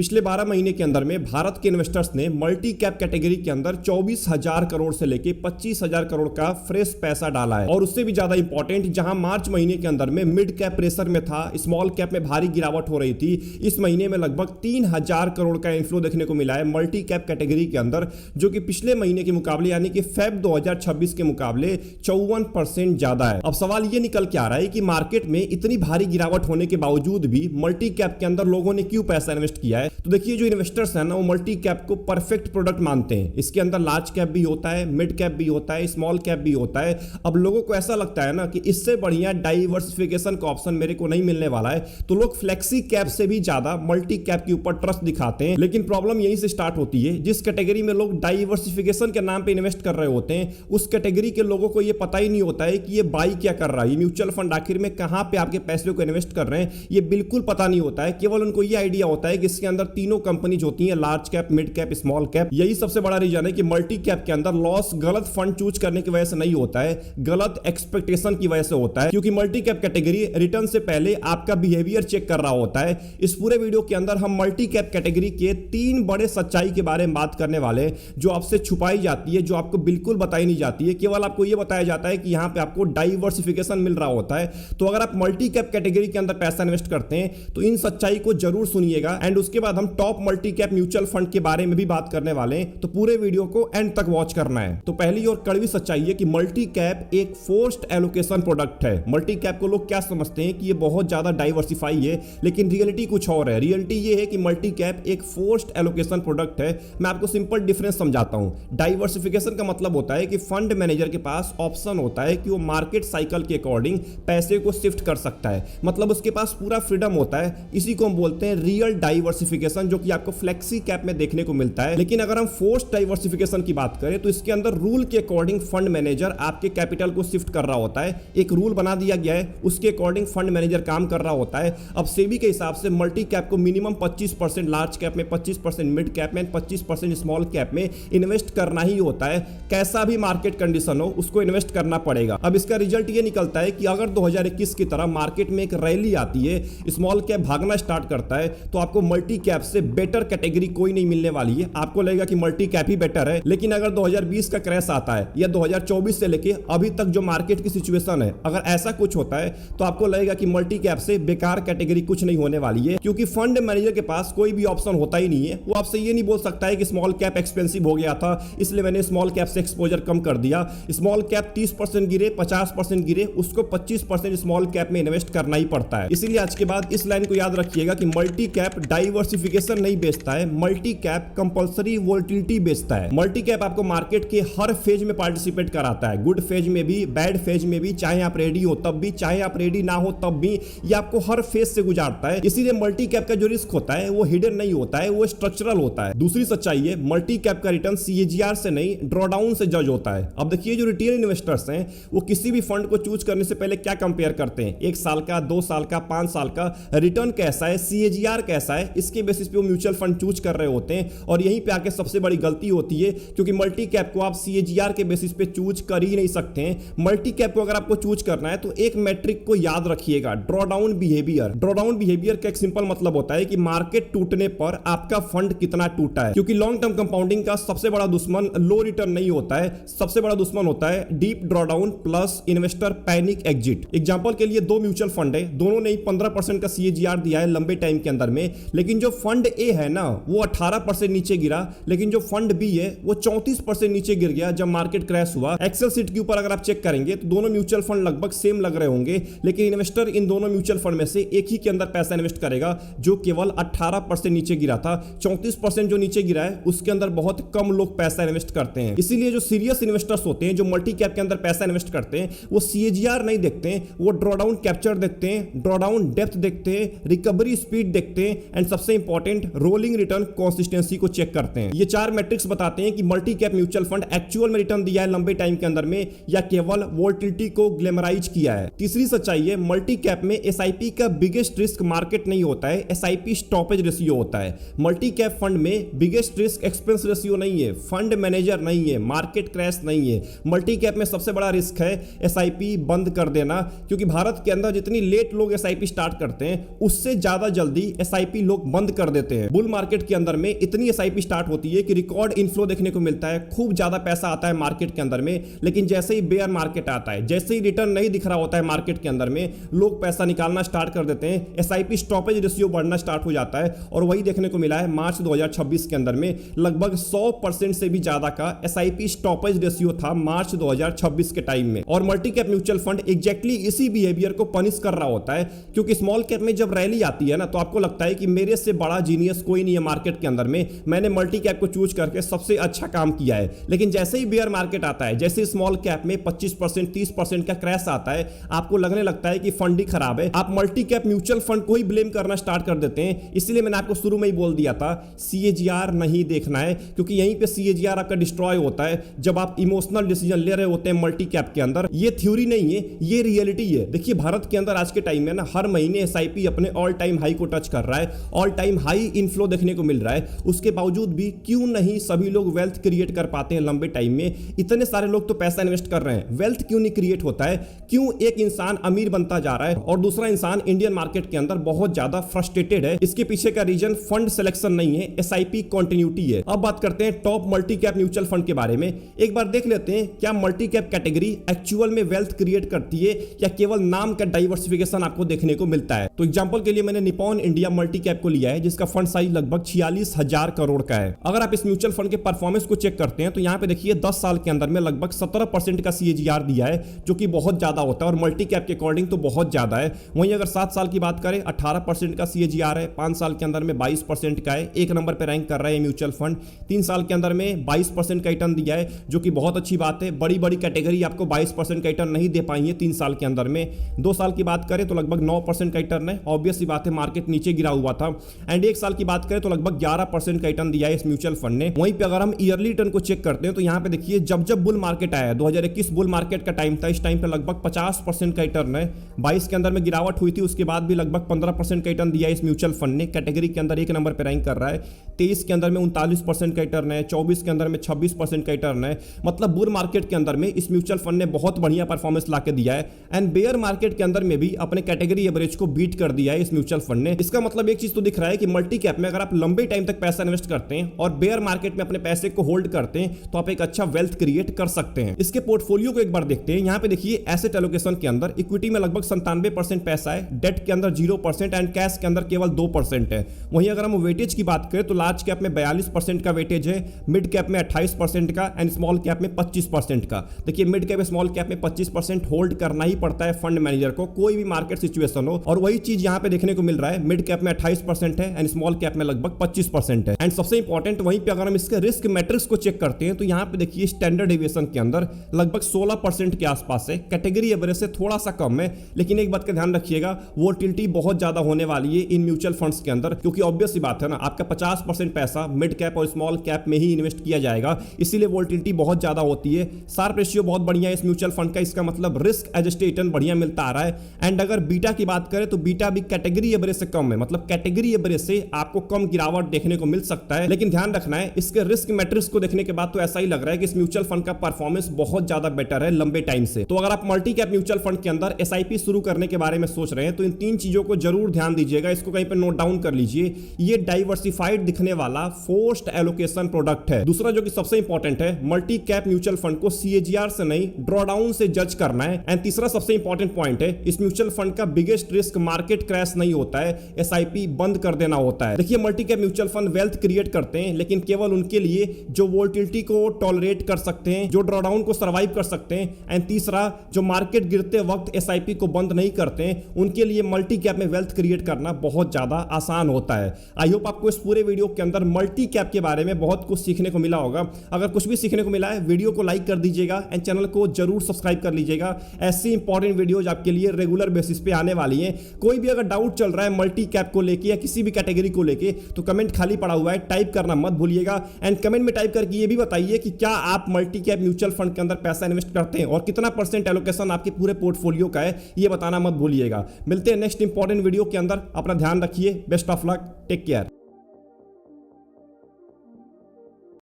पिछले 12 महीने के अंदर में भारत के इन्वेस्टर्स ने मल्टी कैप कैटेगरी के अंदर 24,000 करोड़ से लेके 25,000 करोड़ का फ्रेश पैसा डाला है। और उससे भी ज्यादा इंपॉर्टेंट, जहां मार्च महीने के अंदर में मिड कैप प्रेशर में था, स्मॉल कैप में भारी गिरावट हो रही थी, इस महीने में लगभग 3,000 करोड़ का इनफ्लो देखने को मिला है मल्टी कैप कैटेगरी के अंदर, जो कि पिछले महीने के मुकाबले यानी कि फेब 2026 के मुकाबले 54% ज्यादा है। अब सवाल यह निकल के आ रहा है कि मार्केट में इतनी भारी गिरावट होने के बावजूद भी मल्टी कैप के अंदर लोगों ने क्यों पैसा इन्वेस्ट किया है। तो देखिए, जो इन्वेस्टर्स हैं ना, वो मल्टी कैप को परफेक्ट प्रोडक्ट मानते हैं। इसके अंदर लार्ज कैप भी होता है, मिड कैप भी होता है, स्मॉल कैप भी होता है। अब लोगों को ऐसा लगता है ना कि इससे बढ़िया डाइवर्सिफिकेशन का ऑप्शन मेरे को नहीं मिलने वाला है, तो लोग फ्लेक्सी कैप से भी ज्यादा मल्टी कैप के ऊपर ट्रस्ट दिखाते हैं। लेकिन प्रॉब्लम यहीं से स्टार्ट होती है, जिस कैटेगरी में लोग डाइवर्सिफिकेशन के नाम पे इन्वेस्ट कर रहे होते हैं, उस कैटेगरी के लोगों को यह पता ही नहीं होता है कि ये बाई क्या कर रहा है, ये म्यूचुअल फंड आखिर में कहां पे आपके पैसे को इन्वेस्ट कर रहे हैं, ये बिल्कुल पता नहीं होता है। केवल उनको ये आइडिया होता है कि इसके अंदर तीनों कंपनीज होती हैं, large cap, mid cap, small cap. यही सबसे बड़ा रीजन है कि मल्टी कैप के अंदर लॉस गलत फंड चूज करने की वजह से नहीं होता है, गलत एक्सपेक्टेशन की वजह से होता है। क्योंकि मल्टी कैप कैटेगरी रिटर्न से पहले आपका बिहेवियर चेक कर रहा होता है। इस पूरे वीडियो के अंदर हम मल्टी कैप कैटेगरी के 3 बड़े सच्चाई के बारे में बात करने वाले हैं, जो आपसे छुपाई जाती है, जो आपको बिल्कुल बताई नहीं जाती है। केवल आपको यह बताया जाता है कि यहां पे आपको डाइवर्सिफिकेशन मिल रहा होता है। तो अगर आप मल्टी कैप कैटेगरी के अंदर पैसा इन्वेस्ट करते हैं तो इन सच्चाई को जरूर सुनिएगा। एंड उसके बाद हम top multi cap mutual fund के बारे में भी बात करने वाले हैं, तो पूरे वीडियो को एंड तक वॉच करना है। तो पहली और कड़वी सच्चाई है कि मल्टी कैप एक फोर्स्ड एलोकेशन प्रोडक्ट है। मल्टी कैप को लोग क्या समझते हैं कि ये बहुत ज्यादा डाइवर्सिफाई है, लेकिन रियलिटी कुछ और है। रियलिटी ये है कि मल्टी कैप एक फोर्स्ड एलोकेशन प्रोडक्ट है। मैं आपको सिंपल डिफरेंस समझाता हूं। डाइवर्सिफिकेशन का मतलब होता है कि फंड मैनेजर के पास ऑप्शन होता है कि वो मार्केट साइकिल के अकॉर्डिंग पैसे को शिफ्ट कर सकता है, मतलब उसके पास पूरा फ्रीडम होता है। इसी को हम बोलते हैं रियल डाइवर्सिफिकेशन, जो कि आपको फ्लेक्सी कैप में देखने को मिलता है। लेकिन अगर हम फोर्स्ड डाइवर्सिफिकेशन की बात करें तो इसके अंदर रूल के अकॉर्डिंग फंड मैनेजर आपके कैपिटल को शिफ्ट कर रहा होता है। एक रूल बना दिया गया है, उसके अकॉर्डिंग फंड मैनेजर काम कर रहा होता है। अब सेबी के हिसाब से मल्टी कैप को मिनिमम 25% लार्ज कैप में, 25% मिड कैप में, 25% स्मॉल कैप में इन्वेस्ट करना ही होता है। कैसा भी मार्केट कंडीशन हो, उसको इन्वेस्ट करना पड़ेगा। अब इसका रिजल्ट ये निकलता है कि अगर 2021 की तरह मार्केट में एक रैली आती है, स्मॉल कैप भागना स्टार्ट करता है, तो आपको मल्टी कैप से बेटर कैटेगरी कोई नहीं मिलने वाली है। आपको लगेगा कि मल्टी कैप ही बेटर है। लेकिन अगर 2020 का क्रैश आता है या 2024 से लेके अभी तक जो मार्केट की सिचुएशन है, अगर ऐसा कुछ होता है तो आपको लगेगा कि मल्टी कैप से बेकार कैटेगरी कुछ नहीं होने वाली है। क्योंकि फंड मैनेजर के पास कोई भी ऑप्शन होता ही नहीं है। वो आपसे ये नहीं बोल सकता है कि स्मॉल कैप एक्सपेंसिव हो गया था, इसलिए मैंने स्मॉल कैप से एक्सपोजर कम कर दिया। स्मॉल कैप 30% गिरे, 50% गिरे, उसको 25% स्मॉल कैप में इन्वेस्ट करना ही पड़ता है। इसीलिए आज के बाद इस लाइन को याद रखिएगा कि मल्टी कैप डाइवर्सिफिकेशन नहीं बेचता है, मल्टी कैप कंपलसरी वोलेटिलिटी बेचता है। मल्टी कैप आपको मार्केट के हर फेज में पार्टिसिपेट कराता है, गुड फेज में भी, बैड फेज में भी, चाहे आप रेडी हो तब भी, चाहे आप रेडी ना हो तब भी, ये आपको हर फेज से गुजारता है। इसीलिए मल्टी कैप का जो रिस्क होता है वो हिडन नहीं होता है, वो स्ट्रक्चरल होता है। दूसरी सच्चाई है, मल्टी कैप का रिटर्न सीएजीआर से नहीं, ड्रॉडाउन से जज होता है। अब देखिए, जो रिटेल इन्वेस्टर्स हैं वो किसी भी फंड को चूज करने से पहले क्या कंपेयर करते हैं, 1 साल का, 2 साल का, 5 साल का रिटर्न कैसा है, सीएजीआर कैसा है, इसके बेसिस पे वो म्यूचुअल फंड चूज कर रहे होते हैं। और यहीं पे आके सबसे बड़ी गलती होती है, क्योंकि मल्टी कैप को आप सीएजीआर के बेसिस पे चूज कर ही नहीं सकते हैं। मल्टी कैप को अगर आपको चूज करना है तो एक मैट्रिक को याद रखिएगा, ड्रॉडाउन बिहेवियर। ड्रॉडाउन बिहेवियर का एक सिंपल मतलब होता है कि मार्केट टूटने पर आपका फंड कितना टूटा है। क्योंकि लॉन्ग टर्म कंपाउंडिंग का सबसे बड़ा दुश्मन लो रिटर्न नहीं होता है, सबसे बड़ा दुश्मन होता है deep drawdown plus investor panic exit. Example के लिए 2 म्यूचुअल फंड है, दोनों ने 15% का सीएजीआर दिया है लंबे टाइम के अंदर में, लेकिन जो फंड ए है ना वो 18% नीचे गिरा, लेकिन जो फंड बी है वो 34% नीचे गिर गया जब मार्केट क्रैश हुआ। एक्सेल सीट के ऊपर अगर आप चेक करेंगे तो दोनों म्यूचुअल फंड लगभग सेम लग रहे होंगे, लेकिन इन्वेस्टर इन दोनों म्यूचुअल फंड में से एक ही के अंदर पैसा इन्वेस्ट करेगा जो केवल 18% नीचे गिरा था। 34% जो नीचे गिरा है उसके अंदर बहुत कम लोग पैसा इन्वेस्ट करते हैं। इसीलिए जो सीरियस इन्वेस्टर्स होते हैं, जो मल्टी कैप के अंदर पैसा इन्वेस्ट करते हैं, वो सीएजीआर नहीं देखते हैं, वो ड्रॉडाउन कैप्चर देखते हैं, ड्रॉडाउन डेप्थ देखते हैं, रिकवरी स्पीड देखते हैं, एंड सबसे इंपॉर्टेंट रोलिंग रिटर्न कंसिस्टेंसी को चेक करते हैं। ये 4 मैट्रिक्स बताते हैं कि multi cap mutual fund actual में रिटर्न दिया है लंबे टाइम के अंदर में या केवल वोलेटिलिटी को ग्लैमराइज किया है। तीसरी सच्चाई है, मल्टी कैप में एसआईपी का बिगेस्ट रिस्क मार्केट नहीं होता है, एसआईपी स्टॉपेज रेशियो होता है। मल्टी कैप फंड में बिगेस्ट रिस्क एक्सपेंस रेशियो नहीं है, फंड मैनेजर नहीं है, मार्केट क्रैश नहीं है। मल्टी कैप में सबसे बड़ा रिस्क है एसआईपी बंद कर देना, क्योंकि भारत के अंदर जितनी लेट लोग एसआईपी स्टार्ट करते हैं उससे ज्यादा जल्दी एसआईपी लोग बंद बंद कर देते हैं। बुल मार्केट के अंदर में इतनी एसआईपी स्टार्ट होती है कि रिकॉर्ड इनफ्लो देखने को मिलता है, खूब ज्यादा पैसा आता है मार्केट के अंदर में, लेकिन जैसे ही बेयर मार्केट आता है, जैसे ही रिटर्न नहीं दिख रहा होता है मार्केट के अंदर में, लोग पैसा निकालना स्टार्ट कर देते हैं, एसआईपी स्टॉपेज रेशियो बढ़ना स्टार्ट हो जाता है। और वही देखने को मिला है मार्च 2026 के अंदर में लगभग 100% से भी ज्यादा का एसआईपी स्टॉपेज रेशियो था मार्च 2026 के टाइम में। और multi cap mutual fund exactly इसी बिहेवियर को पनिश कर रहा होता है, क्योंकि स्मॉल कैप में जब रैली आती है ना, तो आपको लगता है कि मेरे से बड़ा जीनियस कोई नहीं है मार्केट के अंदर में, मैंने मल्टी कैप को चूज करके सबसे अच्छा काम किया है। लेकिन जैसे ही बेयर मार्केट आता है, जैसे स्मॉल कैप में 25% 30% का क्रैश आता है, आपको लगने लगता है कि फंड ही खराब है, आप मल्टी कैप म्यूचुअल फंड को ही ब्लेम करना स्टार्ट कर देते हैं। इसलिए मैंने आपको शुरू में ही बोल दिया था, सीएजीआर नहीं देखना है, क्योंकि यहीं पे सीएजीआर आपका डिस्ट्रॉय होता है जब आप इमोशनल डिसीजन ले रहे होते हैं मल्टी कैप के अंदर। ये थ्योरी नहीं है, ये रियलिटी है। देखिए भारत के अंदर आज के टाइम में ना हर महीने एसआईपी अपने ऑल टाइम हाई को टच कर रहा है, ऑल टाइम हाई इनफ्लो देखने को मिल रहा है। उसके बावजूद भी क्यों नहीं सभी लोग वेल्थ क्रिएट कर पाते हैं लंबे टाइम में? इतने सारे लोग तो पैसा इन्वेस्ट कर रहे हैं, वेल्थ क्यों नहीं क्रिएट होता है? क्यों एक इंसान अमीर बनता जा रहा है और दूसरा इंसान इंडियन मार्केट के अंदर बहुत ज्यादा फ्रस्ट्रेटेड है? इसके पीछे का रीजन फंड सिलेक्शन नहीं है, एसआईपी कंटिन्यूटी है। अब बात करते हैं top multi cap mutual fund के बारे में। एक बार देख लेते हैं क्या मल्टी कैप कैटेगरी एक्चुअल में वेल्थ क्रिएट करती है या केवल नाम का डाइवर्सिफिकेशन आपको देखने को मिलता है। तो एग्जांपल के लिए मैंने निपॉन इंडिया मल्टी कैप को लिया है, जिसका फंड साइज लगभग 46,000 करोड़ का है। अगर आप इस म्यूचुअल फंड के परफॉर्मेंस को चेक करते हैं तो यहां पे देखिए 10 साल के अंदर में लगभग 17% का सीएजीआर दिया है, जो कि बहुत ज्यादा होता है और मल्टी कैप के अकॉर्डिंग तो बहुत ज्यादा है। वहीं अगर 7 साल की बात करें 18% का सीएजीआर है, 5 साल के अंदर में 22% का है, एक नंबर पे रैंक कर रहा है म्यूचुअल फंड। 3 साल के अंदर में 22% का रिटर्न दिया है, जो कि बहुत अच्छी बात है। बड़ी बड़ी कैटेगरी आपको 22% का रिटर्न नहीं दे पाई है 3 साल के अंदर में। 2 साल की बात करें तो लगभग 9% का रिटर्न है, ऑब्वियस सी बात है मार्केट नीचे गिरा हुआ था। एंड 1 साल की बात करें तो लगभग 11% का रिटर्न दिया है इस म्यूचुअल फंड ने। वहीं पे अगर हम ईयरली रिटर्न को चेक करते हैं तो यहां पे देखिए जब जब बुल मार्केट आया, 2021 बुल मार्केट का टाइम था, इस टाइम पे लगभग 50% का रिटर्न है। 22 के अंदर में गिरावट हुई थी, उसके बाद भी लगभग 15% का रिटर्न दिया इस म्यूचुअल फंड ने, कैटेगरी के अंदर एक नंबर पे रैंक कर रहा है। 23 के अंदर में 39% का रिटर्न है, 24 के अंदर में 26% का रिटर्न है। मतलब बुल मार्केट के अंदर में इस म्यूचुअल फंड ने बहुत बढ़िया परफॉर्मेंस लाके दिया है। एंड बेयर मार्केट के अंदर में भी अपने कैटेगरी एवरेज को बीट कर दिया है इस म्यूचुअल फंड ने। इसका मतलब एक चीज तो दिख रहा है कि मल्टी कैप में अगर आप लंबे टाइम तक पैसा इन्वेस्ट करते हैं और बेयर मार्केट में अपने पैसे को होल्ड करते हैं तो आप एक अच्छा वेल्थ क्रिएट कर सकते हैं। इसके पोर्टफोलियो को एक बार देखते हैं। यहां पे देखिए एसेट एलोकेशन के अंदर इक्विटी में लगभग 97% पैसा है, डेट के अंदर 0% एंड कैश के अंदर केवल 2% है। वहीं अगर हम वेटेज की बात करें तो लार्ज कैप में 42% का वेटेज है, मिड कैप में 28% का एंड स्मॉल कैप में 25% का। देखिए मिड कैप स्मॉल कैप में 25% होल्ड करना ही पड़ता है फंड मैनेजर को, कोई भी मार्केट सिचुएशन हो। और वही चीज यहां पे देखने को मिल रहा है, मिड कैप में 28% है एंड स्मॉल कैप में लगभग 25% है। एंड सबसे इंपॉर्टेंट वहीं पे अगर हम इसके रिस्क मैट्रिक्स को चेक करते हैं तो यहां पे देखिए स्टैंडर्ड डेविएशन के अंदर लगभग 16% के आसपास है, कैटेगरी एवरेज से थोड़ा सा कम है। लेकिन एक बात का ध्यान रखिएगा, वोलेटिलिटी बहुत ज्यादा होने वाली है इन म्यूचुअल फंड्स के अंदर, क्योंकि ऑब्वियस सी बात है ना, आपका 50% पैसा मिड कैप और स्मॉल कैप में ही इन्वेस्ट किया जाएगा, इसीलिए वोलेटिलिटी बहुत ज्यादा होती है। शार्प रेशियो बहुत बढ़िया है इस म्यूचुअल फंड का, इसका मतलब रिस्क एडजस्टेड रिटर्न बढ़िया मिलता आ रहा है। एंड अगर बीटा की बात करें तो बीटा भी कैटेगरी एवरेज से कम है, मतलब कैटेगरी एवरेज से आपको कम गिरावट देखने को मिल सकता है। लेकिन ध्यान रखना है, इसके रिस्क मैट्रिक्स को देखने के बाद तो ऐसा ही लग रहा है कि इस म्यूचुअल फंड का परफॉर्मेंस बहुत ज्यादा बेटर है लंबे टाइम से। तो अगर आप मल्टी कैप म्यूचुअल फंड के अंदर एसआईपी शुरू करने के बारे में सोच रहे हैं तो इन 3 चीजों को जरूर ध्यान दीजिएगा, इसको कहीं पे नोट डाउन कर लीजिए। ये डाइवर्सिफाइड दिखने वाला फोर्स्ड एलोकेशन प्रोडक्ट है। दूसरा जो कि सबसे इंपॉर्टेंट है, मल्टी कैप म्यूचुअल फंड को सीएजीआर से नहीं ड्रॉडाउन से जज करना है। एंड तीसरा सबसे इंपॉर्टेंट पॉइंट है, इस म्यूचुअल फंड का बिगेस्ट रिस्क मार्केट क्रैश नहीं होता है, एसआईपी बंद कर देना होता है। देखिए multi cap mutual fund wealth create करते हैं, लेकिन केवल उनके लिए जो वोलेटिलिटी को टॉलरेट कर सकते हैं, जो ड्रॉडाउन को सर्वाइव कर सकते हैं। एंड तीसरा, जो मार्केट गिरते वक्त एसआईपी को बंद नहीं करते हैं, उनके लिए मल्टी कैप में वेल्थ क्रिएट करना बहुत ज्यादा आसान होता है। आई होप आपको इस पूरे वीडियो के अंदर मल्टी कैप के बारे में बहुत कुछ सीखने को मिला होगा। अगर कुछ भी सीखने को मिला है, वीडियो को लाइक कर दीजिएगा एंड चैनल को जरूर सब्सक्राइब कर लीजिएगा। ऐसी इंपॉर्टेंट वीडियोज आपके लिए रेगुलर बेसिस पे आने वाली हैं। कोई भी अगर डाउट चल रहा है मल्टी कैप को लेके या किसी भी कैटेगरी को लेके तो कमेंट खाली पड़ा हुआ है, टाइप करना मत भूलिएगा। एंड कमेंट में टाइप करके ये भी बताइए कि क्या आप मल्टी कैप म्यूचुअल फंड के अंदर पैसा इन्वेस्ट करते हैं और कितना % एलोकेशन आपके पूरे पोर्टफोलियो का है, ये बताना मत भूलिएगा। मिलते हैं नेक्स्ट इंपॉर्टेंट वीडियो के अंदर, अपना ध्यान रखिए, best of luck, take care.